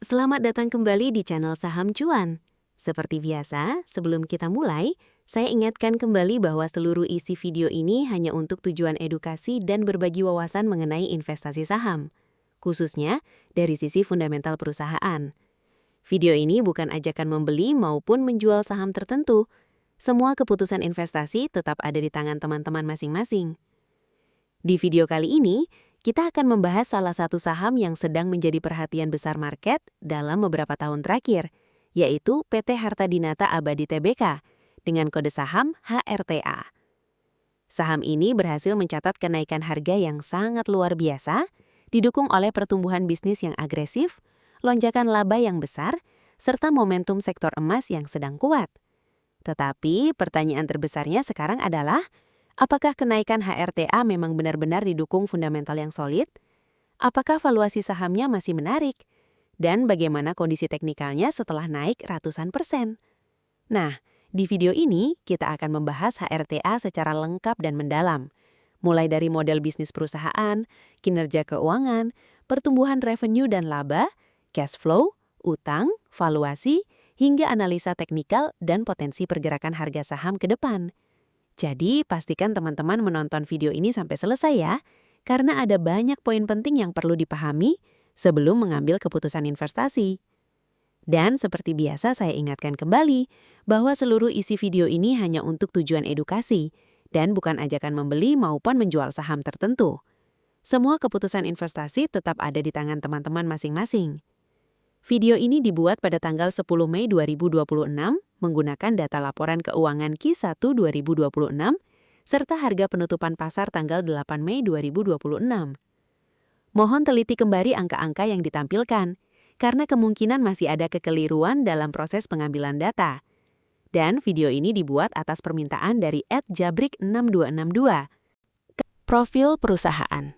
Selamat datang kembali di channel Saham Cuan. Seperti biasa, sebelum kita mulai, saya ingatkan kembali bahwa seluruh isi video ini hanya untuk tujuan edukasi dan berbagi wawasan mengenai investasi saham, khususnya dari sisi fundamental perusahaan. Video ini bukan ajakan membeli maupun menjual saham tertentu. Semua keputusan investasi tetap ada di tangan teman-teman masing-masing. Di video kali ini, kita akan membahas salah satu saham yang sedang menjadi perhatian besar market dalam beberapa tahun terakhir, yaitu PT Harta Dinata Abadi Tbk dengan kode saham HRTA. Saham ini berhasil mencatat kenaikan harga yang sangat luar biasa, didukung oleh pertumbuhan bisnis yang agresif, lonjakan laba yang besar, serta momentum sektor emas yang sedang kuat. Tetapi pertanyaan terbesarnya sekarang adalah, apakah kenaikan HRTA memang benar-benar didukung fundamental yang solid? Apakah valuasi sahamnya masih menarik? Dan bagaimana kondisi teknikalnya setelah naik ratusan persen? Nah, di video ini kita akan membahas HRTA secara lengkap dan mendalam. Mulai dari model bisnis perusahaan, kinerja keuangan, pertumbuhan revenue dan laba, cash flow, utang, valuasi, hingga analisa teknikal dan potensi pergerakan harga saham ke depan. Jadi, pastikan teman-teman menonton video ini sampai selesai ya, karena ada banyak poin penting yang perlu dipahami sebelum mengambil keputusan investasi. Dan seperti biasa saya ingatkan kembali bahwa seluruh isi video ini hanya untuk tujuan edukasi dan bukan ajakan membeli maupun menjual saham tertentu. Semua keputusan investasi tetap ada di tangan teman-teman masing-masing. Video ini dibuat pada tanggal 10 Mei 2026 menggunakan data laporan keuangan Q1 2026 serta harga penutupan pasar tanggal 8 Mei 2026. Mohon teliti kembali angka-angka yang ditampilkan, karena kemungkinan masih ada kekeliruan dalam proses pengambilan data. Dan video ini dibuat atas permintaan dari @jabrik6262. Profil perusahaan.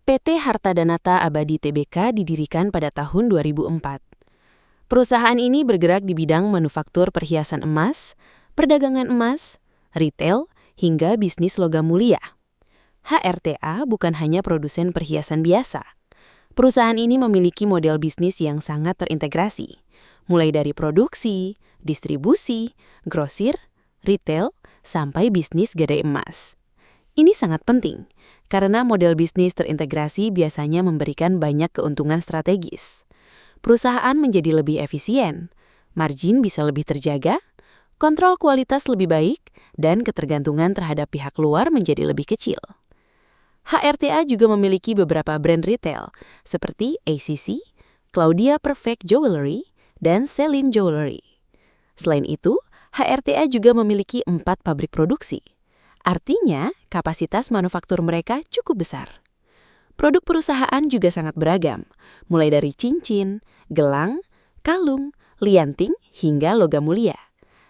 PT Harta Dinata Abadi Tbk didirikan pada tahun 2004. Perusahaan ini bergerak di bidang manufaktur perhiasan emas, perdagangan emas, retail, hingga bisnis logam mulia. HRTA bukan hanya produsen perhiasan biasa. Perusahaan ini memiliki model bisnis yang sangat terintegrasi, mulai dari produksi, distribusi, grosir, retail, sampai bisnis gadai emas. Ini sangat penting, karena model bisnis terintegrasi biasanya memberikan banyak keuntungan strategis. Perusahaan menjadi lebih efisien, margin bisa lebih terjaga, kontrol kualitas lebih baik, dan ketergantungan terhadap pihak luar menjadi lebih kecil. HRTA juga memiliki beberapa brand retail, seperti ACC, Claudia Perfect Jewelry, dan Celine Jewelry. Selain itu, HRTA juga memiliki 4 pabrik produksi. Artinya, kapasitas manufaktur mereka cukup besar. Produk perusahaan juga sangat beragam, mulai dari cincin, gelang, kalung, lianting, hingga logam mulia.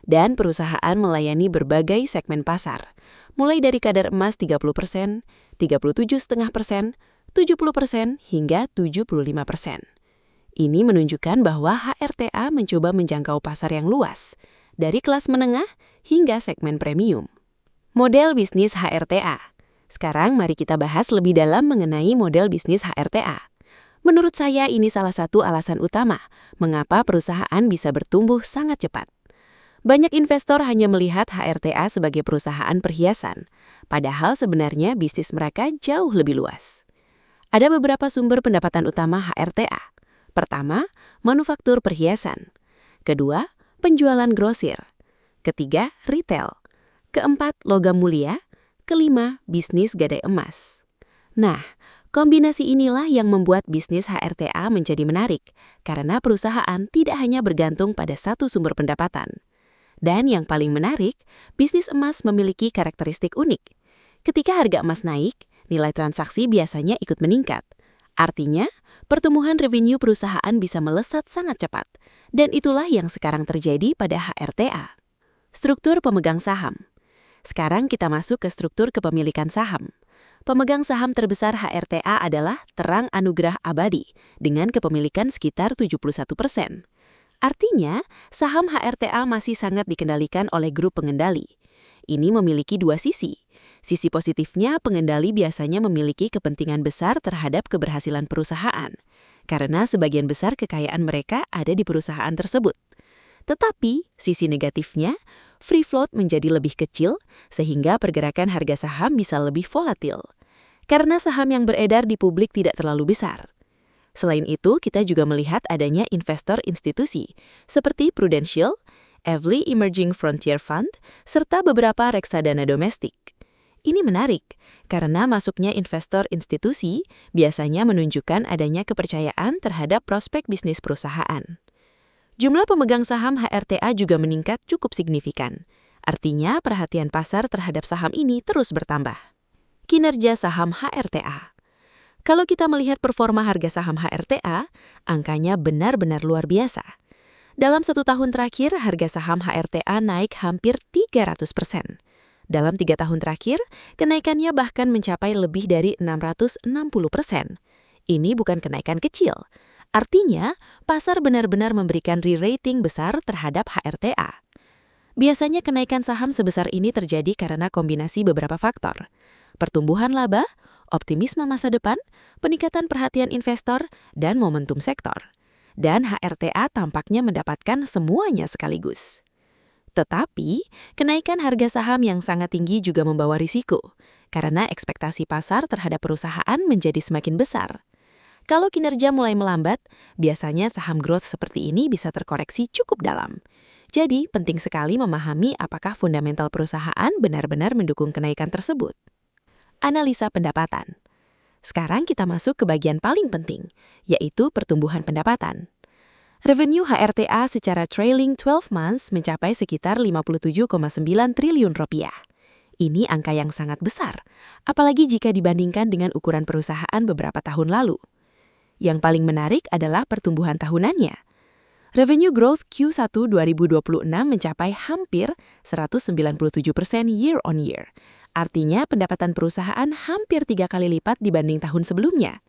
Dan perusahaan melayani berbagai segmen pasar, mulai dari kadar emas 30%, 37,5%, 70%, hingga 75%. Ini menunjukkan bahwa HRTA mencoba menjangkau pasar yang luas, dari kelas menengah hingga segmen premium. Model bisnis HRTA. Sekarang mari kita bahas lebih dalam mengenai model bisnis HRTA. Menurut saya ini salah satu alasan utama mengapa perusahaan bisa bertumbuh sangat cepat. Banyak investor hanya melihat HRTA sebagai perusahaan perhiasan, padahal sebenarnya bisnis mereka jauh lebih luas. Ada beberapa sumber pendapatan utama HRTA. Pertama, manufaktur perhiasan. Kedua, penjualan grosir. Ketiga, retail. Keempat, logam mulia. Kelima, bisnis gadai emas. Nah, kombinasi inilah yang membuat bisnis HRTA menjadi menarik, karena perusahaan tidak hanya bergantung pada satu sumber pendapatan. Dan yang paling menarik, bisnis emas memiliki karakteristik unik. Ketika harga emas naik, nilai transaksi biasanya ikut meningkat. Artinya, pertumbuhan revenue perusahaan bisa melesat sangat cepat. Dan itulah yang sekarang terjadi pada HRTA. Struktur pemegang saham. Sekarang kita masuk ke struktur kepemilikan saham. Pemegang saham terbesar HRTA adalah Terang Anugrah Abadi dengan kepemilikan sekitar 71%. Artinya, saham HRTA masih sangat dikendalikan oleh grup pengendali. Ini memiliki dua sisi. Sisi positifnya, pengendali biasanya memiliki kepentingan besar terhadap keberhasilan perusahaan. karena sebagian besar kekayaan mereka ada di perusahaan tersebut. Tetapi, sisi negatifnya, free float menjadi lebih kecil sehingga pergerakan harga saham bisa lebih volatil. Karena saham yang beredar di publik tidak terlalu besar. Selain itu, kita juga melihat adanya investor institusi seperti Prudential, Evely Emerging Frontier Fund, serta beberapa reksadana domestik. Ini menarik, karena masuknya investor institusi biasanya menunjukkan adanya kepercayaan terhadap prospek bisnis perusahaan. Jumlah pemegang saham HRTA juga meningkat cukup signifikan. Artinya, perhatian pasar terhadap saham ini terus bertambah. Kinerja saham HRTA. Kalau kita melihat performa harga saham HRTA, angkanya benar-benar luar biasa. Dalam 1 tahun terakhir, harga saham HRTA naik hampir 300%. Dalam 3 tahun terakhir, kenaikannya bahkan mencapai lebih dari 660%. Ini bukan kenaikan kecil. Artinya, pasar benar-benar memberikan re-rating besar terhadap HRTA. Biasanya kenaikan saham sebesar ini terjadi karena kombinasi beberapa faktor. Pertumbuhan laba, optimisme masa depan, peningkatan perhatian investor, dan momentum sektor. Dan HRTA tampaknya mendapatkan semuanya sekaligus. Tetapi, kenaikan harga saham yang sangat tinggi juga membawa risiko, karena ekspektasi pasar terhadap perusahaan menjadi semakin besar. Kalau kinerja mulai melambat, biasanya saham growth seperti ini bisa terkoreksi cukup dalam. Jadi, penting sekali memahami apakah fundamental perusahaan benar-benar mendukung kenaikan tersebut. Analisa pendapatan. Sekarang kita masuk ke bagian paling penting, yaitu pertumbuhan pendapatan. Revenue HRTA secara trailing 12 months mencapai sekitar 57,9 triliun rupiah. Ini angka yang sangat besar, apalagi jika dibandingkan dengan ukuran perusahaan beberapa tahun lalu. Yang paling menarik adalah pertumbuhan tahunannya. Revenue growth Q1 2026 mencapai hampir 197% year on year. Artinya pendapatan perusahaan hampir 3 kali lipat dibanding tahun sebelumnya.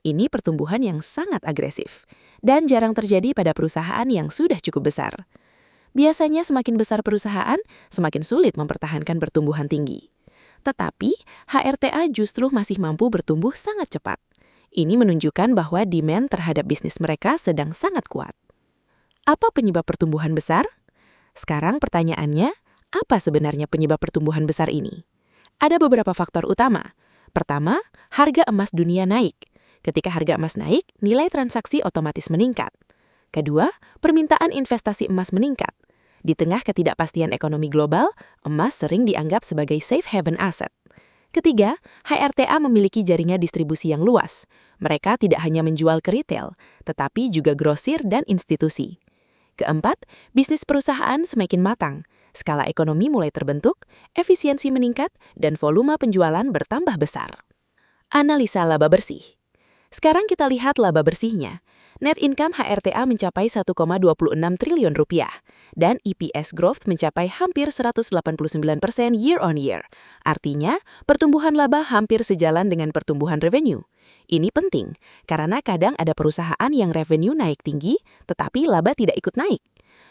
Ini pertumbuhan yang sangat agresif dan jarang terjadi pada perusahaan yang sudah cukup besar. Biasanya semakin besar perusahaan, semakin sulit mempertahankan pertumbuhan tinggi. Tetapi, HRTA justru masih mampu bertumbuh sangat cepat. Ini menunjukkan bahwa demand terhadap bisnis mereka sedang sangat kuat. Apa penyebab pertumbuhan besar? Sekarang pertanyaannya, apa sebenarnya penyebab pertumbuhan besar ini? Ada beberapa faktor utama. Pertama, harga emas dunia naik. Ketika harga emas naik, nilai transaksi otomatis meningkat. Kedua, permintaan investasi emas meningkat. Di tengah ketidakpastian ekonomi global, emas sering dianggap sebagai safe haven asset. Ketiga, HRTA memiliki jaringan distribusi yang luas. Mereka tidak hanya menjual ke retail, tetapi juga grosir dan institusi. Keempat, bisnis perusahaan semakin matang. Skala ekonomi mulai terbentuk, efisiensi meningkat, dan volume penjualan bertambah besar. Analisa laba bersih. Sekarang kita lihat laba bersihnya. Net income HRTA mencapai 1,26 triliun rupiah, dan EPS growth mencapai hampir 189% year on year. Artinya, pertumbuhan laba hampir sejalan dengan pertumbuhan revenue. Ini penting, karena kadang ada perusahaan yang revenue naik tinggi, tetapi laba tidak ikut naik.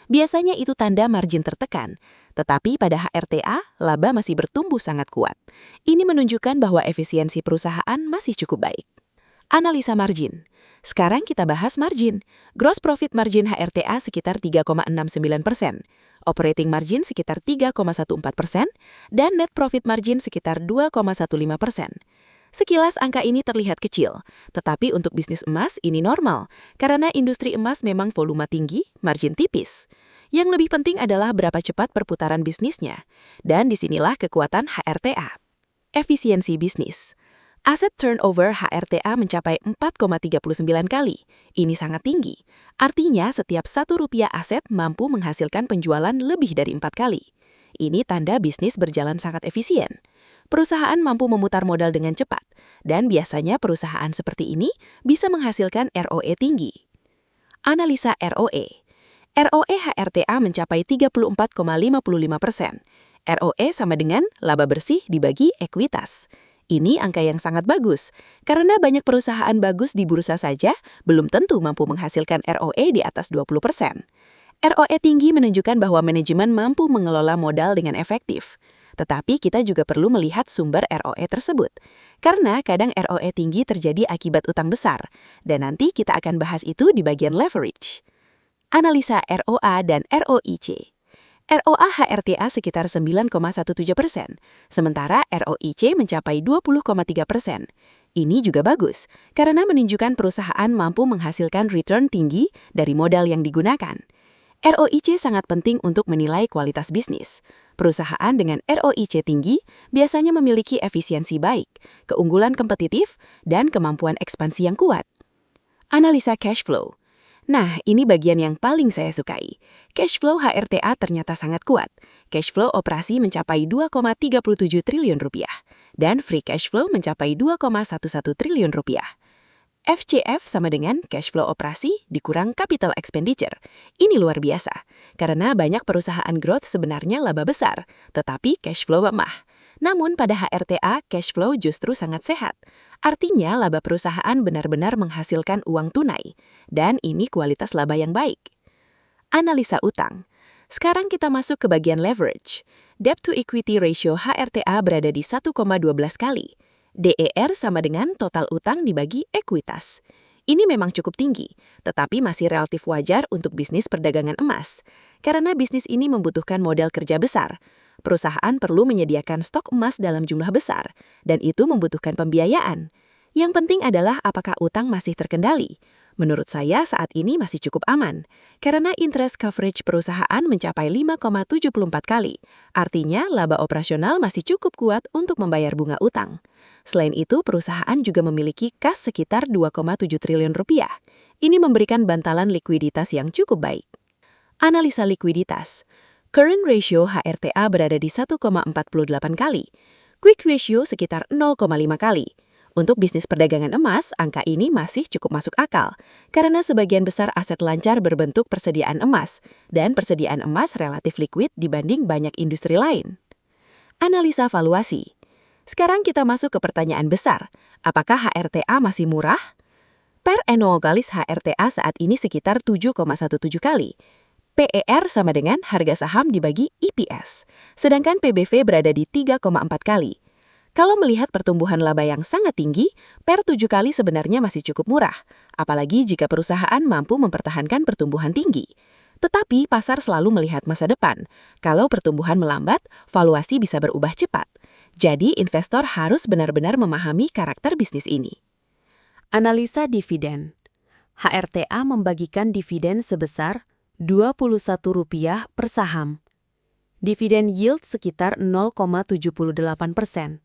Biasanya itu tanda margin tertekan, tetapi pada HRTA, laba masih bertumbuh sangat kuat. Ini menunjukkan bahwa efisiensi perusahaan masih cukup baik. Analisa margin. Sekarang kita bahas margin. Gross profit margin HRTA sekitar 3,69%, operating margin sekitar 3,14%, dan net profit margin sekitar 2,15%. Sekilas angka ini terlihat kecil, tetapi untuk bisnis emas ini normal, karena industri emas memang volume tinggi, margin tipis. Yang lebih penting adalah berapa cepat perputaran bisnisnya, dan disinilah kekuatan HRTA. Efisiensi bisnis. Asset turnover HRTA mencapai 4,39 kali. Ini sangat tinggi. Artinya setiap Rp1 aset mampu menghasilkan penjualan lebih dari 4 kali. Ini tanda bisnis berjalan sangat efisien. Perusahaan mampu memutar modal dengan cepat, dan biasanya perusahaan seperti ini bisa menghasilkan ROE tinggi. Analisa ROE. ROE HRTA mencapai 34,55%. ROE sama dengan laba bersih dibagi ekuitas. Ini angka yang sangat bagus, karena banyak perusahaan bagus di bursa saja belum tentu mampu menghasilkan ROE di atas 20%. ROE tinggi menunjukkan bahwa manajemen mampu mengelola modal dengan efektif. Tetapi kita juga perlu melihat sumber ROE tersebut. Karena kadang ROE tinggi terjadi akibat utang besar, dan nanti kita akan bahas itu di bagian leverage. Analisa ROA dan ROIC. ROA HRTA sekitar 9,17%, sementara ROIC mencapai 20,3%. Ini juga bagus, karena menunjukkan perusahaan mampu menghasilkan return tinggi dari modal yang digunakan. ROIC sangat penting untuk menilai kualitas bisnis. Perusahaan dengan ROIC tinggi biasanya memiliki efisiensi baik, keunggulan kompetitif, dan kemampuan ekspansi yang kuat. Analisa cash flow. Nah, ini bagian yang paling saya sukai. Cash flow HRTA ternyata sangat kuat. Cash flow operasi mencapai 2,37 triliun rupiah, dan free cash flow mencapai 2,11 triliun rupiah. FCF sama dengan cash flow operasi dikurang capital expenditure. Ini luar biasa, karena banyak perusahaan growth sebenarnya laba besar, tetapi cash flow lemah. Namun pada HRTA, cash flow justru sangat sehat. Artinya laba perusahaan benar-benar menghasilkan uang tunai, dan ini kualitas laba yang baik. Analisa utang. Sekarang kita masuk ke bagian leverage. Debt to equity ratio HRTA berada di 1,12 kali. DER sama dengan total utang dibagi ekuitas. Ini memang cukup tinggi, tetapi masih relatif wajar untuk bisnis perdagangan emas. Karena bisnis ini membutuhkan modal kerja besar. Perusahaan perlu menyediakan stok emas dalam jumlah besar, dan itu membutuhkan pembiayaan. Yang penting adalah apakah utang masih terkendali. Menurut saya saat ini masih cukup aman, karena interest coverage perusahaan mencapai 5,74 kali. Artinya laba operasional masih cukup kuat untuk membayar bunga utang. Selain itu, perusahaan juga memiliki kas sekitar 2,7 triliun rupiah. Ini memberikan bantalan likuiditas yang cukup baik. Analisa likuiditas. Current ratio HRTA berada di 1,48 kali. Quick ratio sekitar 0,5 kali. Untuk bisnis perdagangan emas, angka ini masih cukup masuk akal, karena sebagian besar aset lancar berbentuk persediaan emas, dan persediaan emas relatif liquid dibanding banyak industri lain. Analisa valuasi. Sekarang kita masuk ke pertanyaan besar, apakah HRTA masih murah? Per annual galis HRTA saat ini sekitar 7,17 kali. PER sama dengan harga saham dibagi EPS, sedangkan PBV berada di 3,4 kali. Kalau melihat pertumbuhan laba yang sangat tinggi, per 7 kali sebenarnya masih cukup murah, apalagi jika perusahaan mampu mempertahankan pertumbuhan tinggi. Tetapi pasar selalu melihat masa depan. Kalau pertumbuhan melambat, valuasi bisa berubah cepat. Jadi investor harus benar-benar memahami karakter bisnis ini. Analisa dividen. HRTA membagikan dividen sebesar Rp21 per saham. Dividen yield sekitar 0,78%.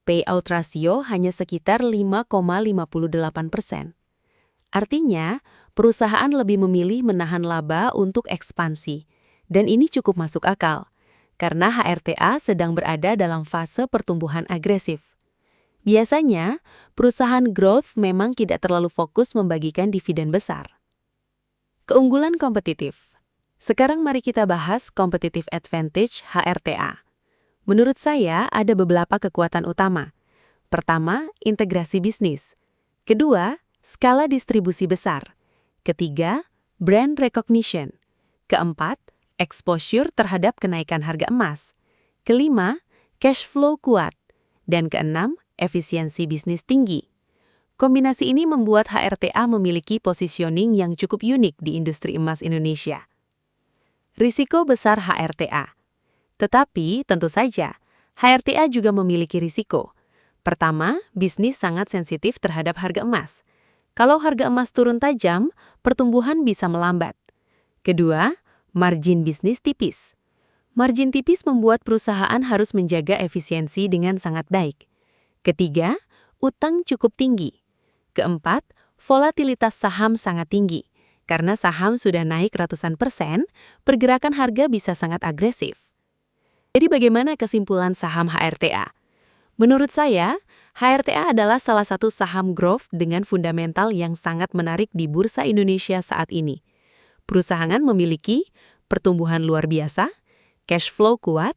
Payout ratio hanya sekitar 5,58%. Artinya, perusahaan lebih memilih menahan laba untuk ekspansi. Dan ini cukup masuk akal, karena HRTA sedang berada dalam fase pertumbuhan agresif. Biasanya, perusahaan growth memang tidak terlalu fokus membagikan dividen besar. Keunggulan kompetitif. Sekarang mari kita bahas competitive advantage HRTA. Menurut saya, ada beberapa kekuatan utama. Pertama, integrasi bisnis. Kedua, skala distribusi besar. Ketiga, brand recognition. Keempat, exposure terhadap kenaikan harga emas. Kelima, cash flow kuat. Dan keenam, efisiensi bisnis tinggi. Kombinasi ini membuat HRTA memiliki positioning yang cukup unik di industri emas Indonesia. Risiko besar HRTA. Tetapi, tentu saja, HRTA juga memiliki risiko. Pertama, bisnis sangat sensitif terhadap harga emas. Kalau harga emas turun tajam, pertumbuhan bisa melambat. Kedua, margin bisnis tipis. Margin tipis membuat perusahaan harus menjaga efisiensi dengan sangat baik. Ketiga, utang cukup tinggi. Keempat, volatilitas saham sangat tinggi. Karena saham sudah naik ratusan %, pergerakan harga bisa sangat agresif. Jadi bagaimana kesimpulan saham HRTA? Menurut saya, HRTA adalah salah satu saham growth dengan fundamental yang sangat menarik di Bursa Indonesia saat ini. Perusahaan memiliki pertumbuhan luar biasa, cash flow kuat,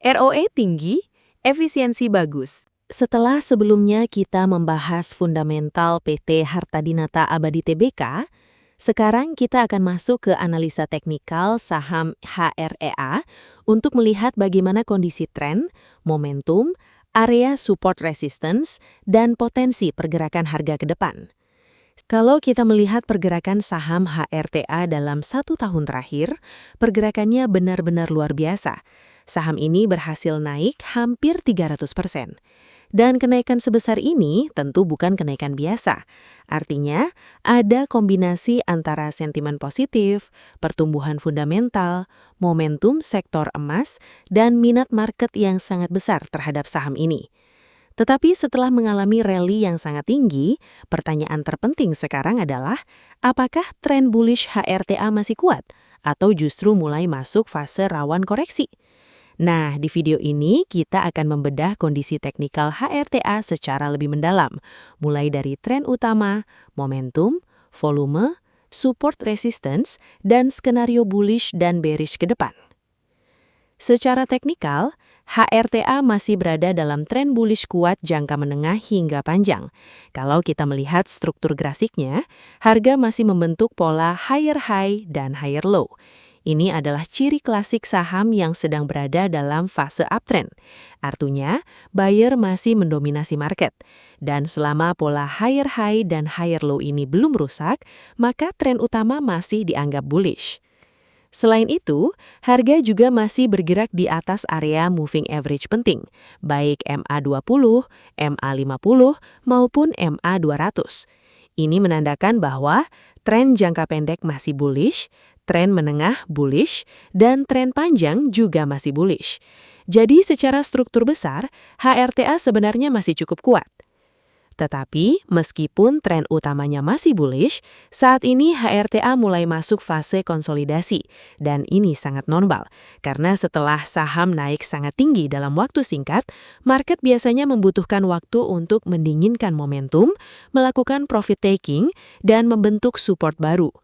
ROE tinggi, efisiensi bagus. Setelah sebelumnya kita membahas fundamental PT Harta Dinata Abadi Tbk, Sekarang kita akan masuk ke analisa teknikal saham HREA untuk melihat bagaimana kondisi tren, momentum, area support resistance, dan potensi pergerakan harga ke depan. Kalau kita melihat pergerakan saham HRTA dalam 1 tahun terakhir, pergerakannya benar-benar luar biasa. Saham ini berhasil naik hampir 300%. Dan kenaikan sebesar ini tentu bukan kenaikan biasa. Artinya, ada kombinasi antara sentimen positif, pertumbuhan fundamental, momentum sektor emas, dan minat market yang sangat besar terhadap saham ini. Tetapi setelah mengalami rally yang sangat tinggi, pertanyaan terpenting sekarang adalah, apakah tren bullish HRTA masih kuat atau justru mulai masuk fase rawan koreksi? Nah, di video ini kita akan membedah kondisi teknikal HRTA secara lebih mendalam, mulai dari tren utama, momentum, volume, support resistance, dan skenario bullish dan bearish ke depan. Secara teknikal, HRTA masih berada dalam tren bullish kuat jangka menengah hingga panjang. Kalau kita melihat struktur grafiknya, harga masih membentuk pola higher high dan higher low. Ini adalah ciri klasik saham yang sedang berada dalam fase uptrend. Artinya, buyer masih mendominasi market. Dan selama pola higher high dan higher low ini belum rusak, maka tren utama masih dianggap bullish. Selain itu, harga juga masih bergerak di atas area moving average penting, baik MA20, MA50, maupun MA200. Ini menandakan bahwa tren jangka pendek masih bullish, tren menengah bullish, dan tren panjang juga masih bullish. Jadi secara struktur besar, HRTA sebenarnya masih cukup kuat. Tetapi, meskipun tren utamanya masih bullish, saat ini HRTA mulai masuk fase konsolidasi, dan ini sangat normal, karena setelah saham naik sangat tinggi dalam waktu singkat, market biasanya membutuhkan waktu untuk mendinginkan momentum, melakukan profit taking, dan membentuk support baru.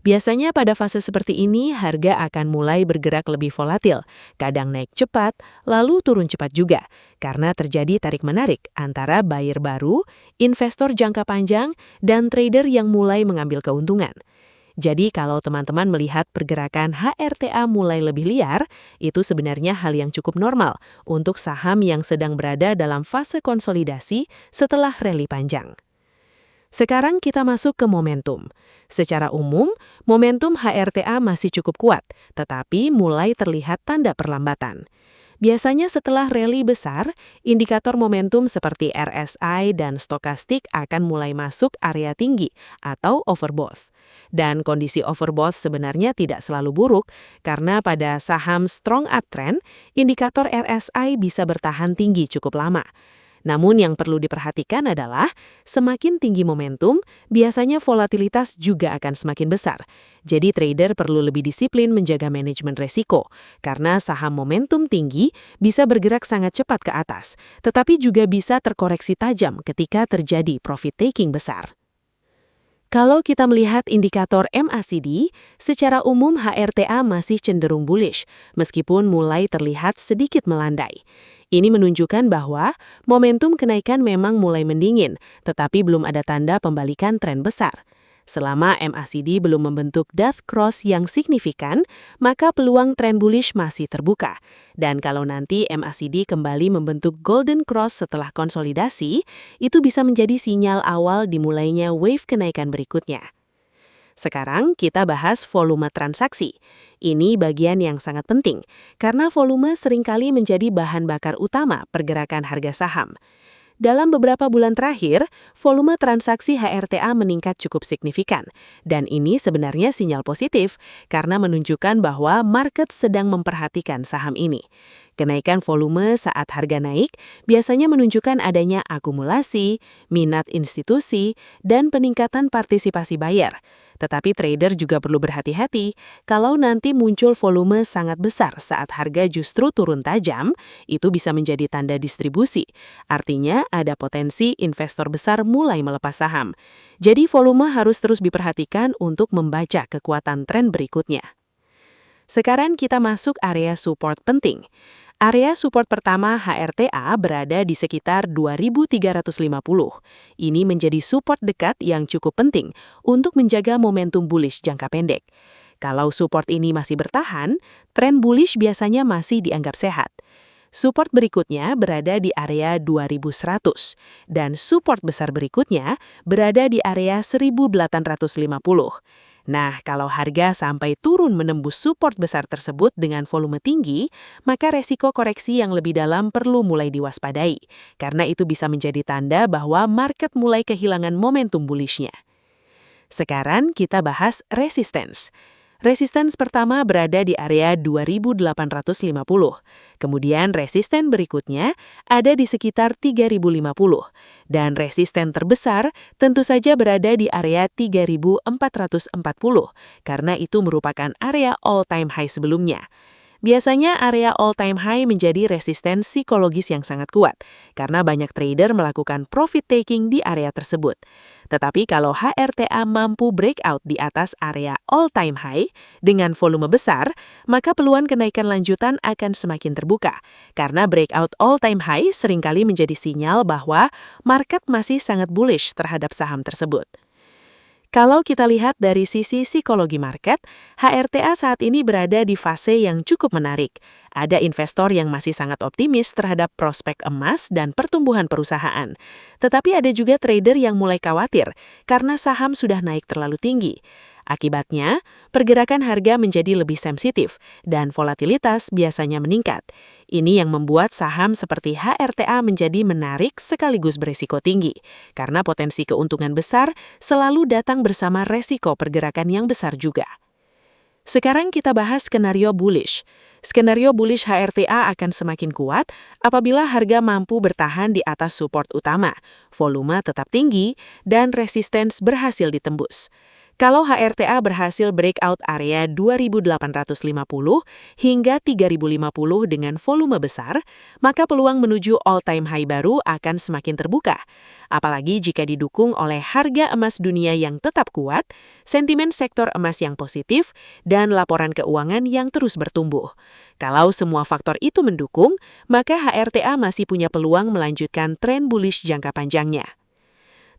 Biasanya pada fase seperti ini, harga akan mulai bergerak lebih volatil, kadang naik cepat, lalu turun cepat juga, karena terjadi tarik-menarik antara buyer baru, investor jangka panjang, dan trader yang mulai mengambil keuntungan. Jadi kalau teman-teman melihat pergerakan HRTA mulai lebih liar, itu sebenarnya hal yang cukup normal untuk saham yang sedang berada dalam fase konsolidasi setelah rally panjang. Sekarang kita masuk ke momentum. Secara umum, momentum HRTA masih cukup kuat, tetapi mulai terlihat tanda perlambatan. Biasanya setelah rally besar, indikator momentum seperti RSI dan stokastik akan mulai masuk area tinggi atau overbought. Dan kondisi overbought sebenarnya tidak selalu buruk, karena pada saham strong uptrend, indikator RSI bisa bertahan tinggi cukup lama. Namun yang perlu diperhatikan adalah, semakin tinggi momentum, biasanya volatilitas juga akan semakin besar. Jadi trader perlu lebih disiplin menjaga manajemen resiko, karena saham momentum tinggi bisa bergerak sangat cepat ke atas, tetapi juga bisa terkoreksi tajam ketika terjadi profit taking besar. Kalau kita melihat indikator MACD, secara umum HRTA masih cenderung bullish, meskipun mulai terlihat sedikit melandai. Ini menunjukkan bahwa momentum kenaikan memang mulai mendingin, tetapi belum ada tanda pembalikan tren besar. Selama MACD belum membentuk death cross yang signifikan, maka peluang tren bullish masih terbuka. Dan kalau nanti MACD kembali membentuk golden cross setelah konsolidasi, itu bisa menjadi sinyal awal dimulainya wave kenaikan berikutnya. Sekarang kita bahas volume transaksi. Ini bagian yang sangat penting, karena volume seringkali menjadi bahan bakar utama pergerakan harga saham. Dalam beberapa bulan terakhir, volume transaksi HRTA meningkat cukup signifikan. Dan ini sebenarnya sinyal positif, karena menunjukkan bahwa market sedang memperhatikan saham ini. Kenaikan volume saat harga naik biasanya menunjukkan adanya akumulasi, minat institusi, dan peningkatan partisipasi buyer. Tetapi trader juga perlu berhati-hati, kalau nanti muncul volume sangat besar saat harga justru turun tajam, itu bisa menjadi tanda distribusi. Artinya ada potensi investor besar mulai melepas saham. Jadi volume harus terus diperhatikan untuk membaca kekuatan tren berikutnya. Sekarang kita masuk area support penting. Area support pertama HRTA berada di sekitar 2.350. Ini menjadi support dekat yang cukup penting untuk menjaga momentum bullish jangka pendek. Kalau support ini masih bertahan, tren bullish biasanya masih dianggap sehat. Support berikutnya berada di area 2.100 dan support besar berikutnya berada di area 1.850. Nah, kalau harga sampai turun menembus support besar tersebut dengan volume tinggi, maka resiko koreksi yang lebih dalam perlu mulai diwaspadai, karena itu bisa menjadi tanda bahwa market mulai kehilangan momentum bullish-nya. Sekarang kita bahas resistance. Resistance pertama berada di area 2.850. Kemudian resisten berikutnya ada di sekitar 3.050. Dan resisten terbesar tentu saja berada di area 3.440 karena itu merupakan area all-time high sebelumnya. Biasanya area all-time high menjadi resisten psikologis yang sangat kuat, karena banyak trader melakukan profit taking di area tersebut. Tetapi kalau HRTA mampu breakout di atas area all-time high dengan volume besar, maka peluang kenaikan lanjutan akan semakin terbuka, karena breakout all-time high seringkali menjadi sinyal bahwa market masih sangat bullish terhadap saham tersebut. Kalau kita lihat dari sisi psikologi market, HRTA saat ini berada di fase yang cukup menarik. Ada investor yang masih sangat optimis terhadap prospek emas dan pertumbuhan perusahaan. Tetapi ada juga trader yang mulai khawatir karena saham sudah naik terlalu tinggi. Akibatnya, pergerakan harga menjadi lebih sensitif dan volatilitas biasanya meningkat. Ini yang membuat saham seperti HRTA menjadi menarik sekaligus berisiko tinggi, karena potensi keuntungan besar selalu datang bersama resiko pergerakan yang besar juga. Sekarang kita bahas skenario bullish. Skenario bullish HRTA akan semakin kuat apabila harga mampu bertahan di atas support utama, volume tetap tinggi, dan resistance berhasil ditembus. Kalau HRTA berhasil breakout area 2.850 hingga 3.050 dengan volume besar, maka peluang menuju all-time high baru akan semakin terbuka. Apalagi jika didukung oleh harga emas dunia yang tetap kuat, sentimen sektor emas yang positif, dan laporan keuangan yang terus bertumbuh. Kalau semua faktor itu mendukung, maka HRTA masih punya peluang melanjutkan tren bullish jangka panjangnya.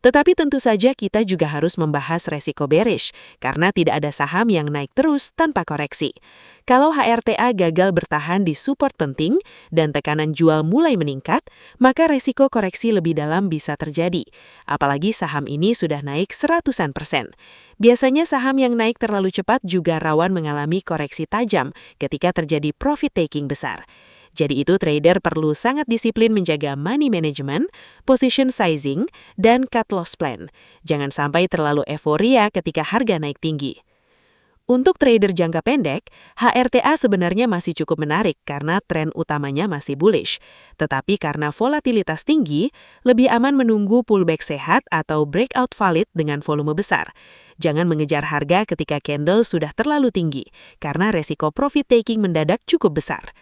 Tetapi tentu saja kita juga harus membahas resiko bearish, karena tidak ada saham yang naik terus tanpa koreksi. Kalau HRTA gagal bertahan di support penting dan tekanan jual mulai meningkat, maka resiko koreksi lebih dalam bisa terjadi. Apalagi saham ini sudah naik 100%. Biasanya saham yang naik terlalu cepat juga rawan mengalami koreksi tajam ketika terjadi profit taking besar. Jadi itu trader perlu sangat disiplin menjaga money management, position sizing, dan cut loss plan. Jangan sampai terlalu euforia ketika harga naik tinggi. Untuk trader jangka pendek, HRTA sebenarnya masih cukup menarik karena tren utamanya masih bullish. Tetapi karena volatilitas tinggi, lebih aman menunggu pullback sehat atau breakout valid dengan volume besar. Jangan mengejar harga ketika candle sudah terlalu tinggi, karena resiko profit taking mendadak cukup besar.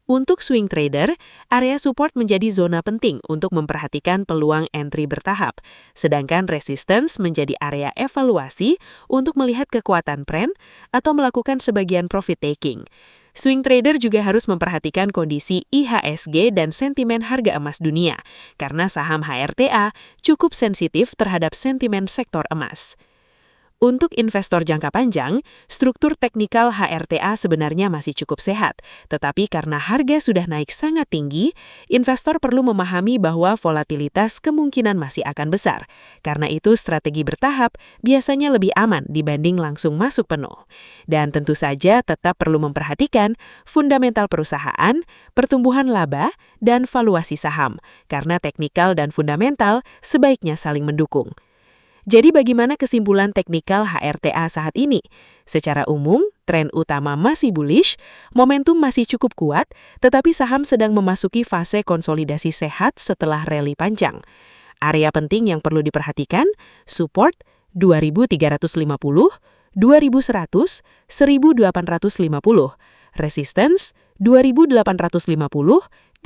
Untuk swing trader, area support menjadi zona penting untuk memperhatikan peluang entry bertahap, sedangkan resistance menjadi area evaluasi untuk melihat kekuatan trend atau melakukan sebagian profit taking. Swing trader juga harus memperhatikan kondisi IHSG dan sentimen harga emas dunia, karena saham HRTA cukup sensitif terhadap sentimen sektor emas. Untuk investor jangka panjang, struktur teknikal HRTA sebenarnya masih cukup sehat, tetapi karena harga sudah naik sangat tinggi, investor perlu memahami bahwa volatilitas kemungkinan masih akan besar. Karena itu strategi bertahap biasanya lebih aman dibanding langsung masuk penuh. Dan tentu saja tetap perlu memperhatikan fundamental perusahaan, pertumbuhan laba, dan valuasi saham, karena teknikal dan fundamental sebaiknya saling mendukung. Jadi bagaimana kesimpulan teknikal HRTA saat ini? Secara umum, tren utama masih bullish, momentum masih cukup kuat, tetapi saham sedang memasuki fase konsolidasi sehat setelah rally panjang. Area penting yang perlu diperhatikan, support 2.350, 2.100, 1.850, resistance 2.850, 3.050,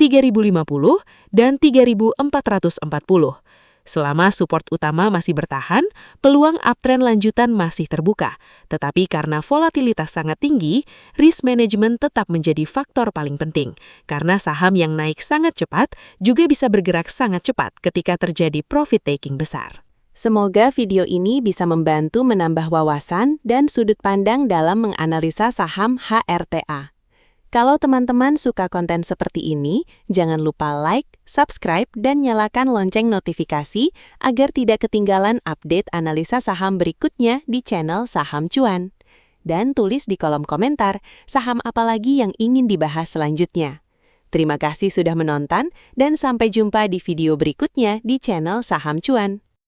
dan 3.440. Selama support utama masih bertahan, peluang uptrend lanjutan masih terbuka. Tetapi karena volatilitas sangat tinggi, risk management tetap menjadi faktor paling penting. Karena saham yang naik sangat cepat juga bisa bergerak sangat cepat ketika terjadi profit taking besar. Semoga video ini bisa membantu menambah wawasan dan sudut pandang dalam menganalisa saham HRTA. Kalau teman-teman suka konten seperti ini, jangan lupa like, subscribe, dan nyalakan lonceng notifikasi agar tidak ketinggalan update analisa saham berikutnya di channel Saham Cuan. Dan tulis di kolom komentar saham apa lagi yang ingin dibahas selanjutnya. Terima kasih sudah menonton dan sampai jumpa di video berikutnya di channel Saham Cuan.